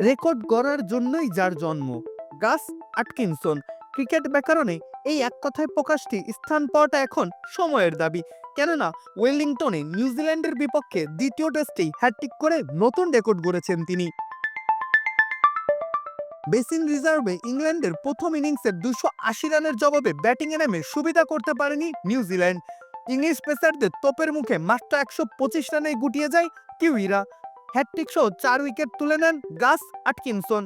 Record গড়ার জন্যই যার জন্ম। গাস আটকিনসন। ক্রিকেট ব্যাকরণে এই এক কথায় প্রকাশটি স্থান পাওয়াটা এখন সময়ের দাবি। কেননা ওয়েলিংটনে নিউজিল্যান্ডের বিপক্ষে দ্বিতীয় টেস্টেই হ্যাটট্রিক করে নতুন রেকর্ড গড়েছেন তিনি। বেসিন রিজার্ভে ইংল্যান্ডের প্রথম ইনিংসের 280 রানের জবাবে ব্যাটিংয়ে নেমে সুবিধা করতে পারেনি নিউজিল্যান্ড। ইংলিশ পেসারদের তোপের মুখে মাত্র 125 রানে গুটিয়ে যায় কিউইরা। হ্যাটট্রিক সহ 4 উইকেট তুলে নেন গাস আটকিনসন।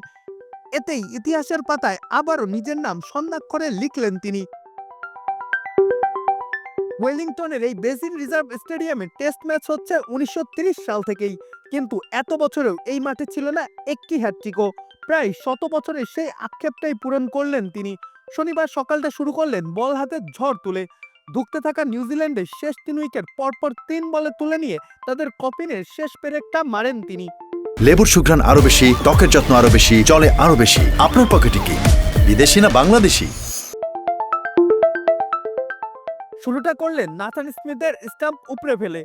এতেই ইতিহাসের পাতায় আবারও নিজের নাম স্বর্ণাক্ষরে লিখলেন তিনি। ওয়েলিংটনের এই বেসিন রিজার্ভ স্টেডিয়ামে টেস্ট ম্যাচ হচ্ছে 1930 সাল থেকেই, কিন্তু এত বছরেও এই মাঠে ছিল না একটি হ্যাটট্রিকও। প্রায় 100 বছরের সেই আক্ষেপটাই পূরণ করলেন তিনি। শনিবার সকালটা শুরু করলেন বল হাতে ঝড় তুলে। ধুঁকতে থাকা নিউজিল্যান্ডের শেষ 3 উইকেট পরপর 3 বলে তুলে নিয়ে তাদের কপিনের শেষ পেরেকটা মারেন তিনি। লেবুর সুঘ্রাণ আরো বেশি, ত্বকের যত্ন আরো বেশি, চলে আরো বেশি। আপনার পকেটে কি বিদেশি না বাংলাদেশি? শুরুটা করলেন নাথান স্মিথের স্টাম্প উপড়ে ফেলে।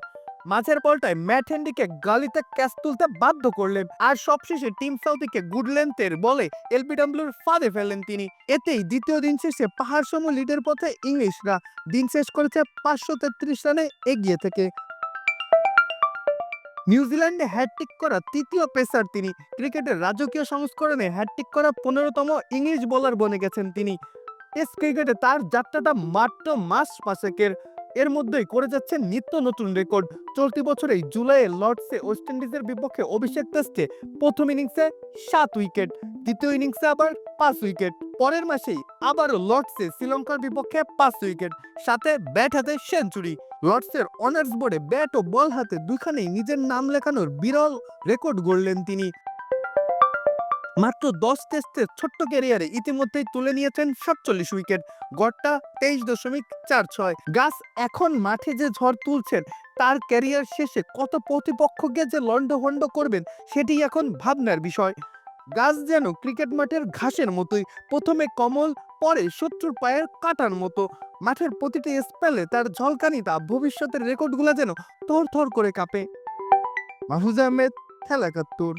মাঝের বলটায় ম্যাট হেনরিকে গালিতে ক্যাচ তুলতে বাধ্য করলেন, আর সবশেষে টিম সাউথিকে গুড লেন্থের বলে এলবিডব্লিউর ফাঁদে ফেলেন তিনি। এতেই দ্বিতীয় দিন শেষে পাহাড়সম লিডের পথে ইংলিশরা। দিন শেষ করেছে 533 রানে এগিয়ে থেকে। নিউজিল্যান্ডে হ্যাটট্রিক করা তৃতীয় পেসার তিনি। ক্রিকেটের রাজকীয় সংস্করণে হ্যাটট্রিক করা 15তম ইংলিশ বোলার বনে গেছেন তিনি। টেস্ট ক্রিকেটে তার যাত্রাটা মাত্র মাস পাঁচেকের। এর মধ্যেই করে যাচ্ছেন নিত্য নতুন রেকর্ড। চলতি বছরেই জুলাইয়ে লর্ডসে ওয়েস্ট ইন্ডিজের বিপক্ষে অভিষেক টেস্টে প্রথম ইনিংসে 7 উইকেট, দ্বিতীয় ইনিংসে আবার 5 উইকেট। পরের মাসেই আবারও লর্ডসে শ্রীলঙ্কার বিপক্ষে 5 উইকেট, সাথে ব্যাট হাতে সেঞ্চুরি। লর্ডসের অনার্স বোর্ডে ব্যাট ও বল হাতে দুইখানেই নিজের নাম লেখানোর বিরল রেকর্ড গড়লেন তিনি। মাত্র 10 টেস্টের ছোট্ট ক্যারিয়ারে ইতিমধ্যেই তুলে নিয়েছেন 47 উইকেট, গড়টা 23.46। গাস এখন মাঠে যে ঝড় তুলছেন, তার ক্যারিয়ার শেষে কত প্রতিপক্ষকে যে লন্ডভন্ড করবেন সেটি এখন ভাবনার বিষয়। গাছ যেন ক্রিকেট মাঠের ঘাসের মতোই, প্রথমে কমল, পরে শত্রুর পায়ের কাটার মতো। মাঠের প্রতিটি স্পেলে তার ঝলকানিটা ভবিষ্যতের রেকর্ডগুলো যেন থরথর করে কাঁপে। মাহফুজ আহমেদ, খেলা ৭১।